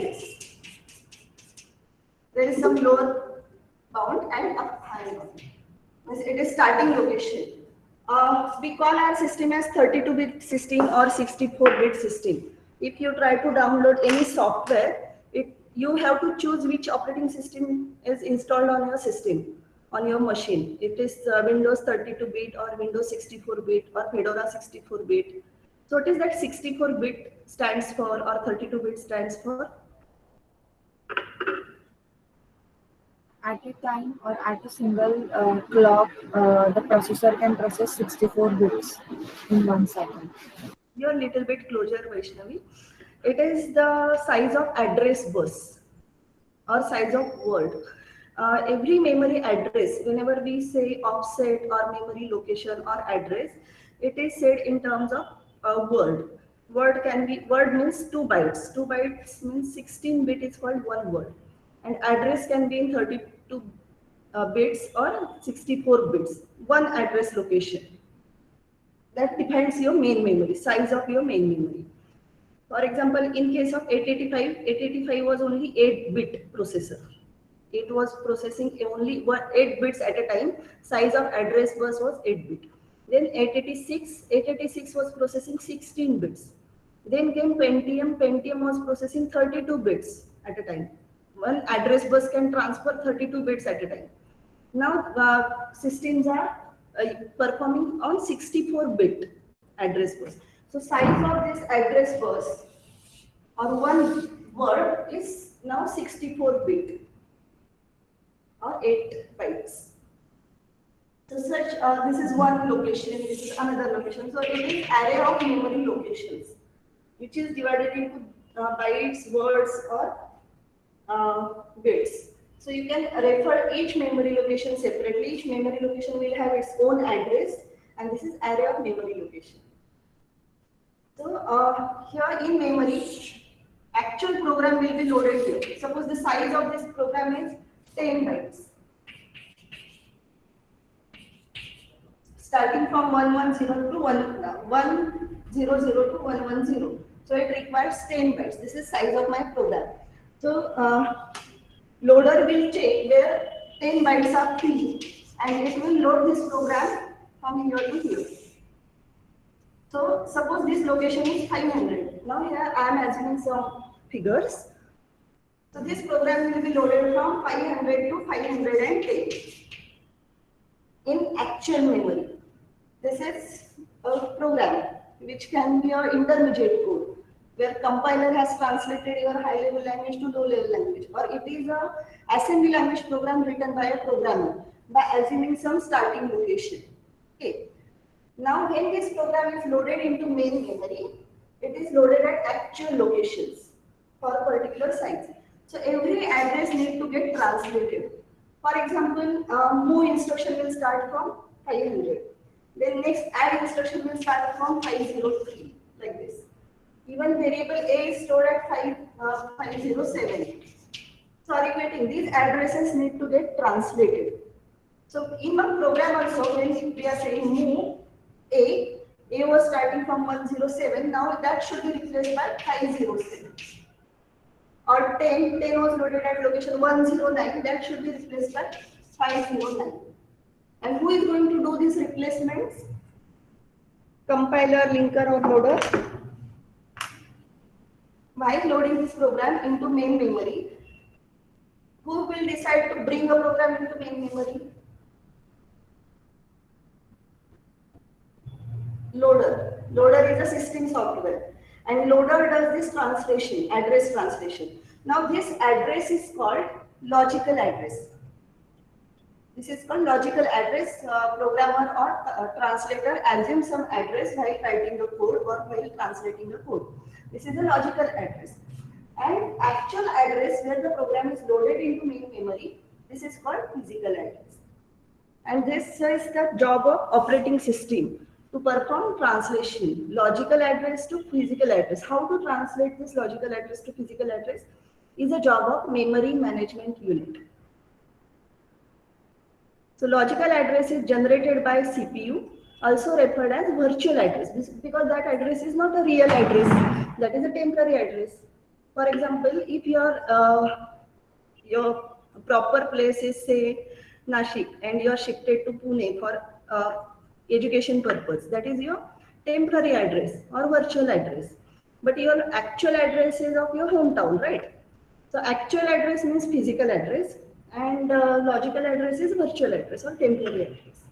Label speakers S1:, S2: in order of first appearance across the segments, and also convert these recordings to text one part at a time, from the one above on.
S1: address. There is some lower bound and a higher bound. It is starting location. We call our system as 32-bit system or 64-bit system. If you try to download any software, you have to choose which operating system is installed on your system, on your machine. It is Windows 32-bit or Windows 64-bit or Fedora 64-bit. So it is that 64-bit stands for or 32-bit stands for?
S2: At a time or at a single clock, the processor can process 64 bits in 1 second.
S1: You're a little bit closer, Vaishnavi. It is the size of address bus or size of word. Every memory address, whenever we say offset or memory location or address, it is said in terms of word. Word means 2 bytes. 2 bytes means 16 bit is called one word. And address can be in 32 bits or 64 bits, one address location. That depends your main memory, size of your main memory. For example, in case of 885 was only 8-bit processor. It was processing only 8 bits at a time. Size of address bus was 8-bit. Then 886 was processing 16 bits. Then came Pentium. Pentium was processing 32 bits at a time. One address bus can transfer 32 bits at a time. Now systems are performing on 64-bit address bus. So size of this address bus or one word is now 64-bit or 8 bytes. So such this is one location, this is another location. So it is array of memory locations, which is divided into bytes, words, or bits. So you can refer each memory location separately. Each memory location will have its own address, and this is array of memory location. So here in memory, actual program will be loaded here. Suppose the size of this program is 10 bytes. Starting from 110 to 100 to 110. So it requires 10 bytes. This is size of my program. So loader will check where 10 bytes are free and it will load this program from here to here. So suppose this location is 500. Now here I am assuming some figures. So this program will be loaded from 500 to 510 in actual memory. This is a program which can be an intermediate code, where compiler has translated your high-level language to low-level language, or it is a assembly language program written by a programmer by assuming some starting location. Okay. Now, when this program is loaded into main memory, it is loaded at actual locations for a particular size. So every address needs to get translated. For example, move instruction will start from 500. Then next add instruction will start from 503, like this. Even variable a is stored at 507. Sorry, waiting. These addresses need to get translated. So in one program also, when we are saying move a was starting from 107. Now that should be replaced by 507. Or 10 was loaded at location 109. That should be replaced by 509. And who is going to do these replacements? Compiler, linker, or loader. While loading this program into main memory, who will decide to bring a program into main memory? Loader. Loader is a system software, and loader does this translation, address translation. Now this address is called logical address. This is called logical address. Programmer or translator assumes some address while writing the code or while translating the code. This is a logical address. And actual address where the program is loaded into main memory, this is called physical address. And this is the job of operating system, to perform translation, logical address to physical address. How to translate this logical address to physical address is a job of memory management unit. So logical address is generated by CPU, also referred as virtual address, because that address is not a real address, that is a temporary address. For example, if your proper place is say Nashik and you are shifted to Pune for education purpose, that is your temporary address or virtual address. But your actual address is of your hometown, right? So actual address means physical address, and logical address is virtual address or temporary address.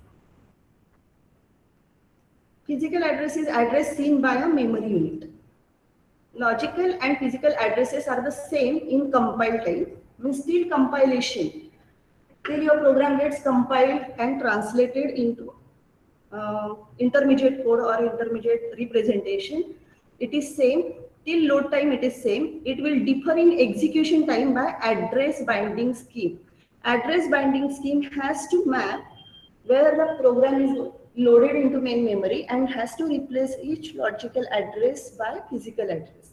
S1: Physical address is address seen by a memory unit. Logical and physical addresses are the same in compile time, means till compilation, till your program gets compiled and translated into intermediate code or intermediate representation. It is same. Till load time it is same. It will differ in execution time by address binding scheme. Address binding scheme has to map where the program is loaded into main memory and has to replace each logical address by physical address.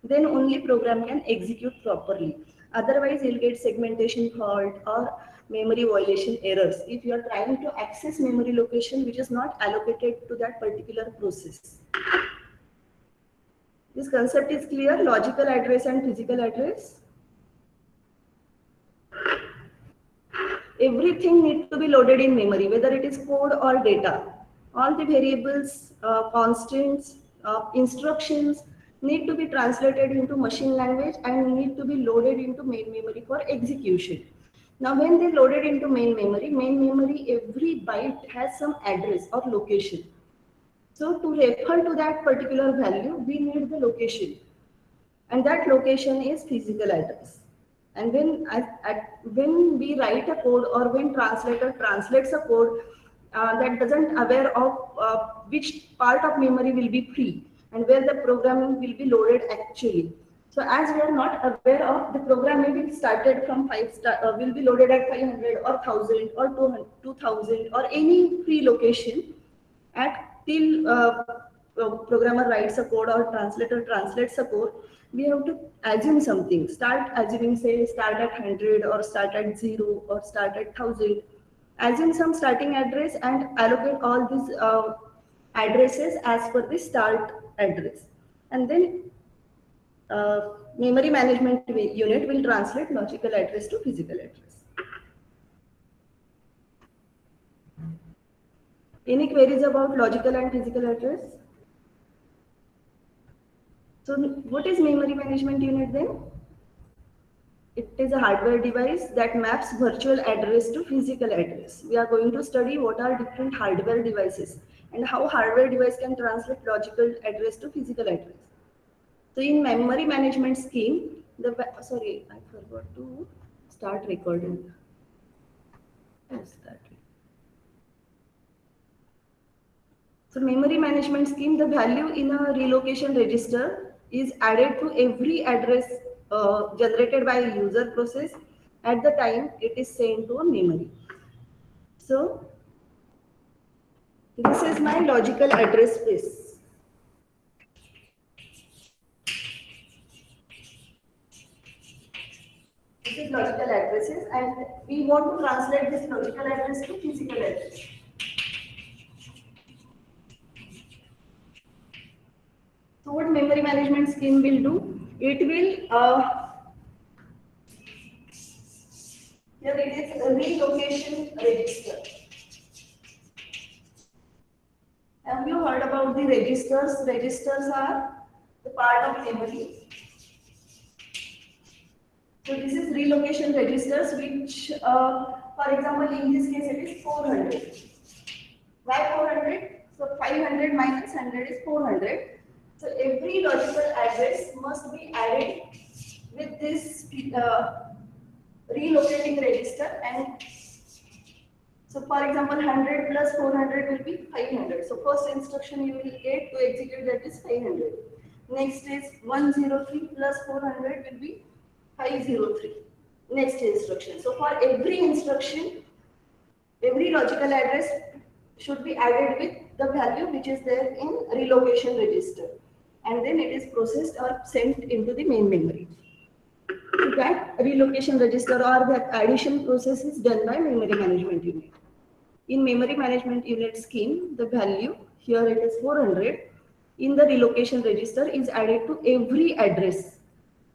S1: Then only program can execute properly. Otherwise, you'll get segmentation fault or memory violation errors if you are trying to access memory location which is not allocated to that particular process. This concept is clear, logical address and physical address. Everything needs to be loaded in memory, whether it is code or data. All the variables, constants, instructions need to be translated into machine language and need to be loaded into main memory for execution. Now, when they loaded into main memory, every byte has some address or location. So to refer to that particular value, we need the location. And that location is physical address. And when we write a code or when translator translates a code that doesn't aware of which part of memory will be free and where the program will be loaded actually. So as we are not aware of, the program may be started from 5 star, will be loaded at 500 or 1000 or 2000 or any free location at till programmer writes a code or translator translates a code. We have to assume something. Start assuming, say, start at 100 or start at 0 or start at 1000. Assume some starting address and allocate all these addresses as per the start address. And then memory management unit will translate logical address to physical address. Any queries about logical and physical address? So what is memory management unit then? It is a hardware device that maps virtual address to physical address. We are going to study what are different hardware devices and how hardware device can translate logical address to physical address. So in memory management scheme, sorry, I forgot to start recording. So memory management scheme, the value in a relocation register is added to every address generated by a user process at the time it is sent to a memory. So this is my logical address space. This is logical addresses and we want to translate this logical address to physical address. So what memory management scheme will do? It will, here it is a relocation register. Have you heard about the registers? Registers are the part of memory. So this is relocation registers which, for example, in this case it is 400. Why 400? So 500 minus 100 is 400. So every logical address must be added with this relocating register, and so for example 100 plus 400 will be 500. So first instruction you will get to execute, that is 500. Next is 103 plus 400 will be 503. Next instruction. So for every instruction, every logical address should be added with the value which is there in relocation register, and then it is processed or sent into the main memory. So that relocation register or that addition process is done by memory management unit. In memory management unit scheme, the value, here it is 400, in the relocation register is added to every address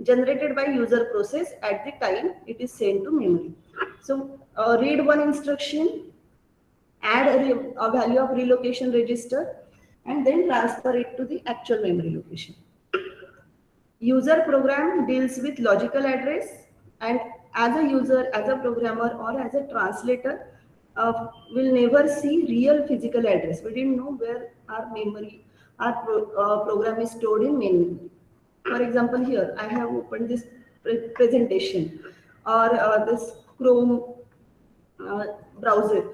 S1: generated by user process at the time it is sent to memory. So read one instruction, add a value of relocation register, and then transfer it to the actual memory location. User program deals with logical address, and as a user, as a programmer, or as a translator, will never see real physical address. We didn't know where our memory, our program is stored in main memory. For example, here I have opened this presentation or this Chrome uh, browser.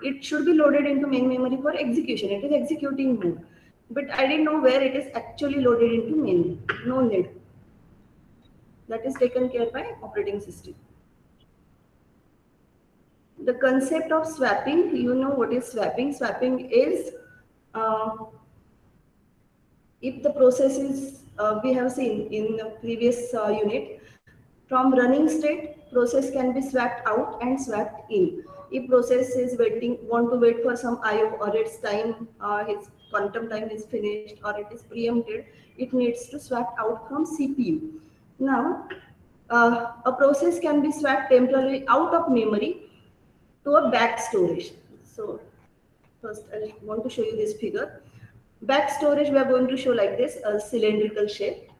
S1: It should be loaded into main memory for execution. It is executing mode, but I didn't know where it is actually loaded into main. No need. That is taken care by operating system. The concept of swapping, you know what is swapping? Swapping is if the process is, we have seen in the previous unit, from running state, process can be swapped out and swapped in. If process is want to wait for some IO or its time, its quantum time is finished or it is preempted, it needs to swap out from CPU. Now, a process can be swapped temporarily out of memory to a back storage. So first I want to show you this figure. Back storage we are going to show like this, a cylindrical shape.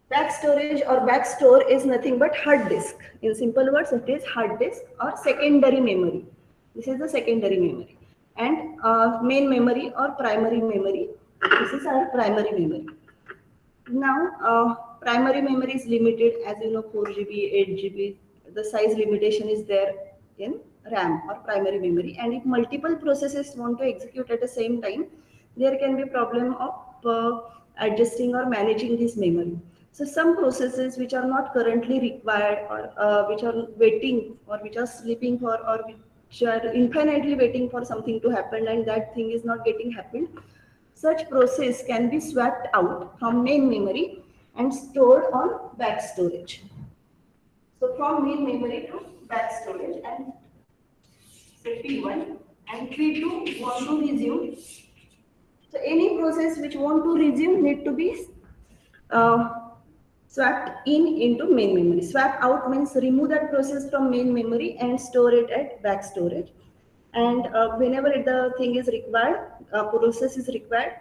S1: Back storage or back store is nothing but hard disk. In simple words, it is hard disk or secondary memory. This is the secondary memory. And main memory or primary memory. This is our primary memory. Now, primary memory is limited, as you know, 4 GB, 8 GB. The size limitation is there in RAM or primary memory. And if multiple processes want to execute at the same time, there can be problem of adjusting or managing this memory. So some processes which are not currently required or which are waiting or which are sleeping for or which are infinitely waiting for something to happen and that thing is not getting happened, such process can be swapped out from main memory and stored on back storage. So from main memory to back storage, and say P1 and P2 want to resume. So any process which want to resume need to be swapped into main memory. Swap out means remove that process from main memory and store it at back storage. And whenever the thing is required, process is required,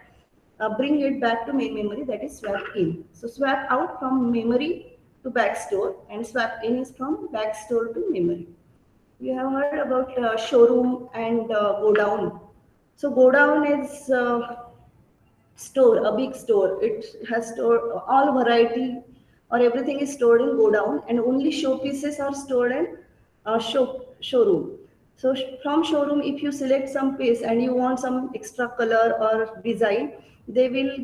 S1: bring it back to main memory, that is swap in. So swap out from memory to back store and swap in is from back store to memory. We have heard about showroom and go down. So go down is store, a big store. It has stored all variety or everything is stored in go down, and only show pieces are stored in showroom. So from showroom, if you select some piece and you want some extra color or design, they will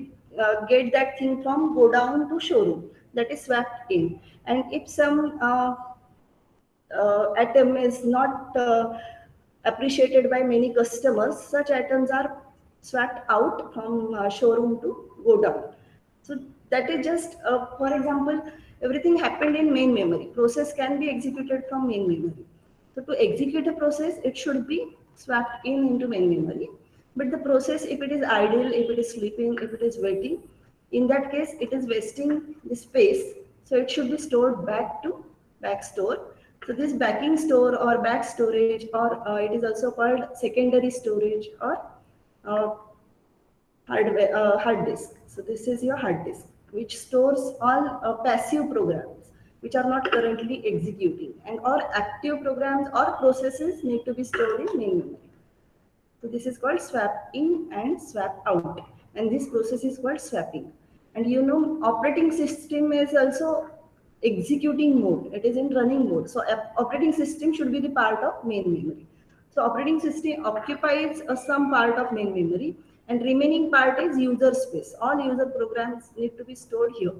S1: get that thing from go down to showroom, that is swapped in. And if some item is not appreciated by many customers, such items are swapped out from showroom to go down. So that is just, for example, everything happened in main memory. Process can be executed from main memory. So to execute a process, it should be swapped into main memory. But the process, if it is idle, if it is sleeping, if it is waiting, in that case, it is wasting the space. So it should be stored back to back store. So this backing store or back storage, or it is also called secondary storage or hard disk. So this is your hard disk, which stores all passive programs which are not currently executing, and all active programs or processes need to be stored in main memory. So this is called swap in and swap out, and this process is called swapping. And you know, operating system is also executing mode. It is in running mode. So operating system should be the part of main memory. So operating system occupies some part of main memory, and remaining part is user space. All user programs need to be stored here.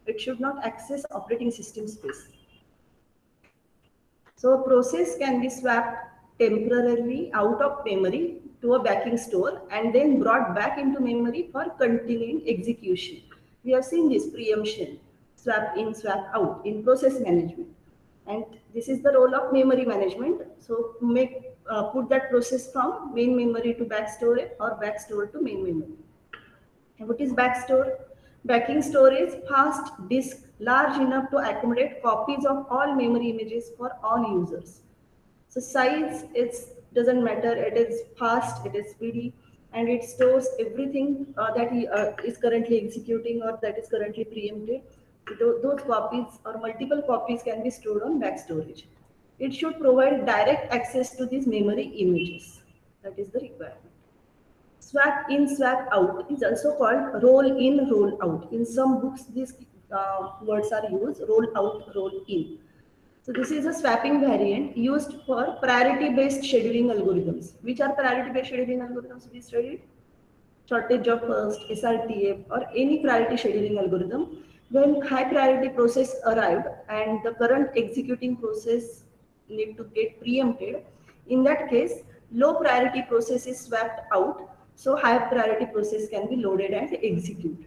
S1: It should not access operating system space. So a process can be swapped temporarily out of memory to a backing store and then brought back into memory for continuing execution. We have seen this preemption, swap in, swap out in process management. And this is the role of memory management. So put that process from main memory to back storage or back store to main memory. And what is backstore? Backing store is fast disk large enough to accommodate copies of all memory images for all users. So size doesn't matter. It is fast, it is speedy, and it stores everything that is currently executing or that is currently preempted. Those copies or multiple copies can be stored on back storage. It should provide direct access to these memory images. That is the requirement. Swap in, swap out is also called roll in, roll out. In some books, these words are used, roll out, roll in. So this is a swapping variant used for priority-based scheduling algorithms. Which are priority-based scheduling algorithms we studied? Shortage of first, SRTF, or any priority scheduling algorithm. When high priority process arrived and the current executing process need to get preempted, in that case, low priority process is swapped out, so high priority process can be loaded and executed.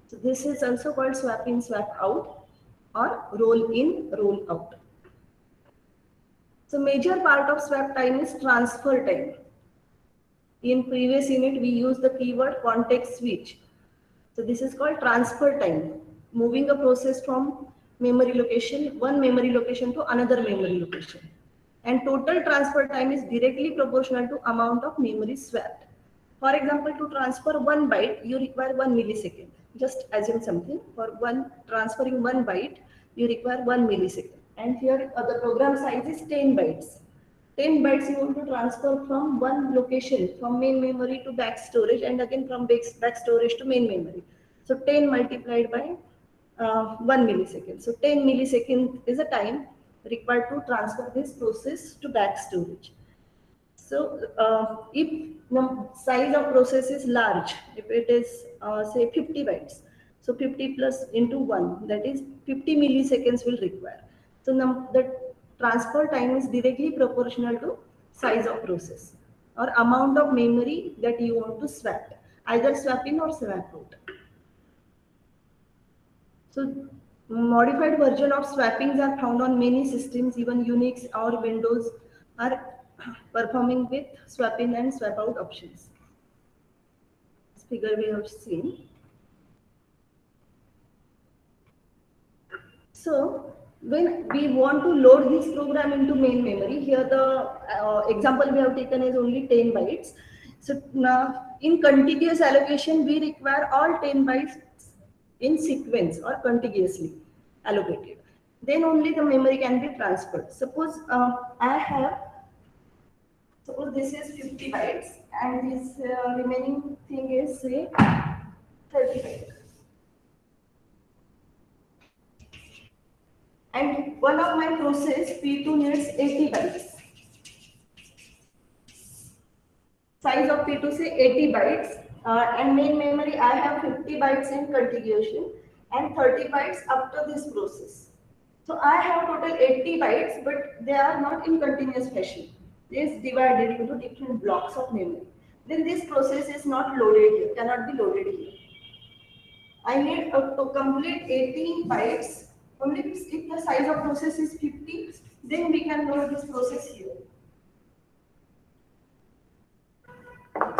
S1: So this is also called swap in, swap out, or roll in, roll out. So major part of swap time is transfer time. In previous unit, we used the keyword context switch. So this is called transfer time, moving a process from memory location, one memory location to another memory location. And total transfer time is directly proportional to amount of memory swapped. For example, to transfer 1 byte, you require 1 millisecond. Just assume something. For transferring 1 byte, you require 1 millisecond. And here the program size is 10 bytes. 10 bytes you want to transfer from one location, from main memory to back storage, and again from back storage to main memory. So 10 multiplied by 1 millisecond. So 10 milliseconds is the time required to transfer this process to back storage. So if the size of process is large, if it is say 50 bytes, so 50 plus into 1, that is 50 milliseconds will require. So the transfer time is directly proportional to size of process or amount of memory that you want to swap, either swap in or swap out. So modified version of swappings are found on many systems, even Unix or Windows are performing with swap in and swap out options. This figure we have seen. So when we want to load this program into main memory, here the example we have taken is only 10 bytes. So now in contiguous allocation, we require all 10 bytes in sequence or contiguously allocated. Then only the memory can be transferred. Suppose suppose this is 50 bytes and this remaining thing is say 30 bytes. And one of my process P2 needs 80 bytes. Size of P2 say 80 bytes and main memory I have 50 bytes in contiguation and 30 bytes after this process. So I have total 80 bytes, but they are not in continuous fashion. They is divided into different blocks of memory. Then this process is not loaded here, cannot be loaded here. I need to complete 80 bytes. Only if the size of process is 50, then we can load this process here.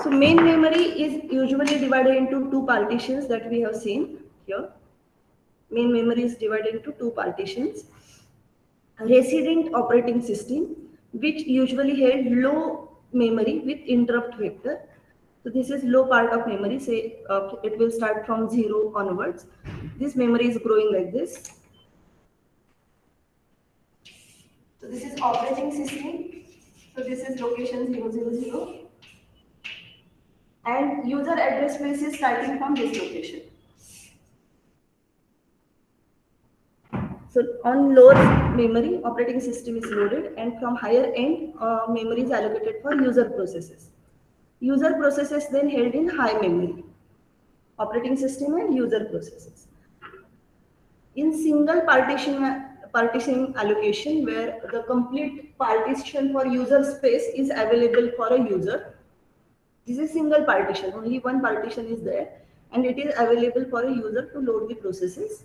S1: So main memory is usually divided into two partitions that we have seen here. Main memory is divided into two partitions. Resident operating system, which usually held low memory with interrupt vector. So this is low part of memory, say it will start from 0 onwards. This memory is growing like this. So this is operating system. So this is location 000. And user address space is starting from this location. So on lower memory, operating system is loaded, and from higher end, memory is allocated for user processes. User processes then held in high memory, operating system and user processes. In single partition allocation, where the complete partition for user space is available for a user, this is single partition, only one partition is there, and it is available for a user to load the processes.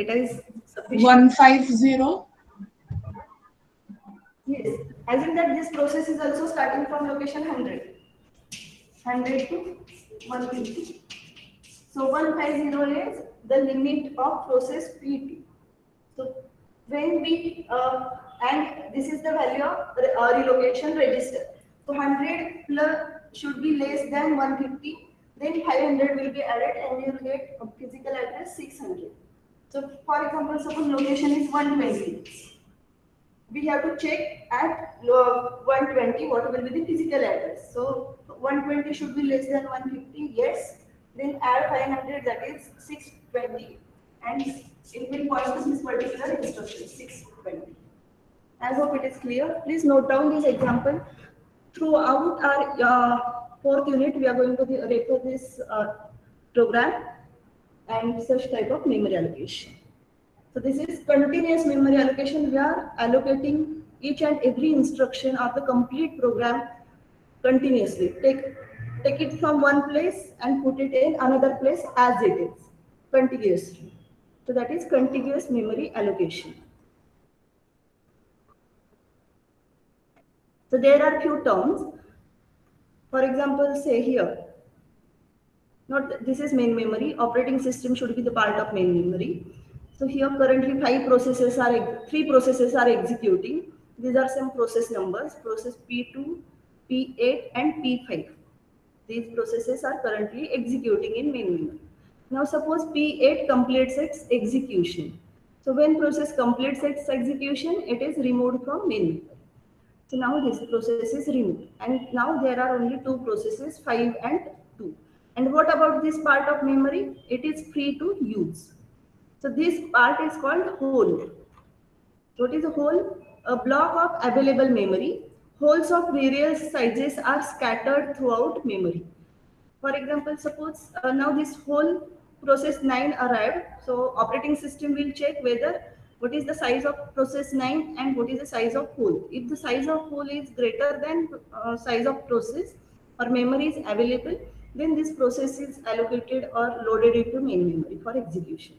S1: It is sufficient.
S3: 150.
S1: Yes, as in that this process is also starting from location 100. 100 to 150. So 150 is the limit of process P2. So when we and this is the value of relocation register. So 100 plus should be less than 150. Then 500 will be added and you will get a physical address 600. So for example, suppose location is 120. We have to check at 120 what will be the physical address. So 120 should be less than 150. Yes. Then add 500, that is 620, and it will point to this particular instruction 620. I hope it is clear. Please note down this example. Throughout our fourth unit, we are going to refer this program and such type of memory allocation. So this is continuous memory allocation. We are allocating each and every instruction of the complete program continuously. Take it from one place and put it in another place as it is, contiguously. So that is contiguous memory allocation. So there are few terms. For example, say here, not this is main memory. Operating system should be the part of main memory. So here currently three processes are executing. These are some process numbers, process P2, P8 and P5. These processes are currently executing in main memory. Now suppose P8 completes its execution. So when process completes its execution, it is removed from main memory. So now this process is removed, and now there are only two processes, 5 and 2. And what about this part of memory? It is free to use. So this part is called whole. What is a whole? A block of available memory. Holes of various sizes are scattered throughout memory. For example, suppose now this whole process 9 arrived. So operating system will check whether what is the size of process 9 and what is the size of hole. If the size of hole is greater than size of process or memory is available, then this process is allocated or loaded into main memory for execution.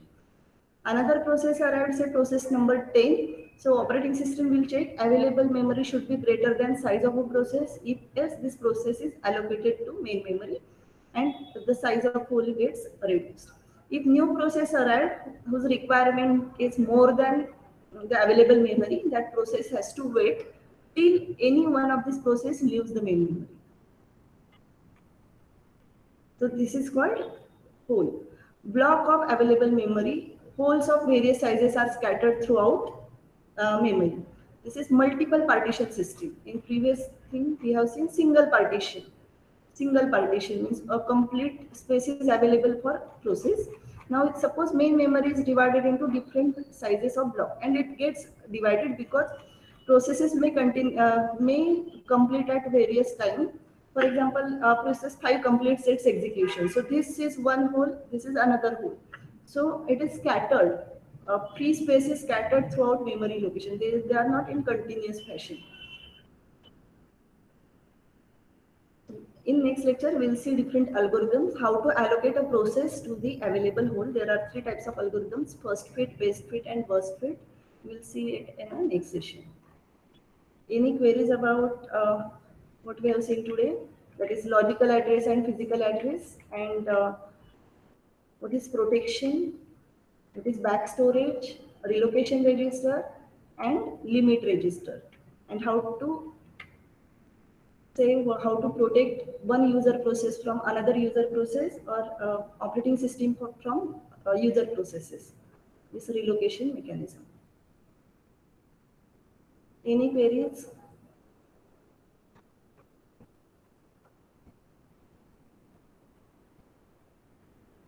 S1: Another process arrived, say process number 10. So operating system will check available memory should be greater than size of a process. If yes, this process is allocated to main memory and the size of hole gets reduced. If new process arrived whose requirement is more than the available memory, that process has to wait till any one of this process leaves the main memory. So this is called hole. Block of available memory. Holes of various sizes are scattered throughout memory. This is multiple partition system. In previous thing we have seen single partition. Single partition means a complete space is available for process. Now suppose main memory is divided into different sizes of block, and it gets divided because processes may complete at various time. For example, process 5 completes its execution. So this is one hole, this is another hole. So it is scattered. Free space is scattered throughout memory location. They are not in continuous fashion. In next lecture, we'll see different algorithms, how to allocate a process to the available hole. There are 3 types of algorithms: first fit, best fit, and worst fit. We'll see it in our next session. Any queries about what we have seen today? That is logical address and physical address, and what is protection, what is back storage, relocation register, and limit register, and how to how to protect one user process from another user process, or operating system from user processes. This relocation mechanism. Any queries?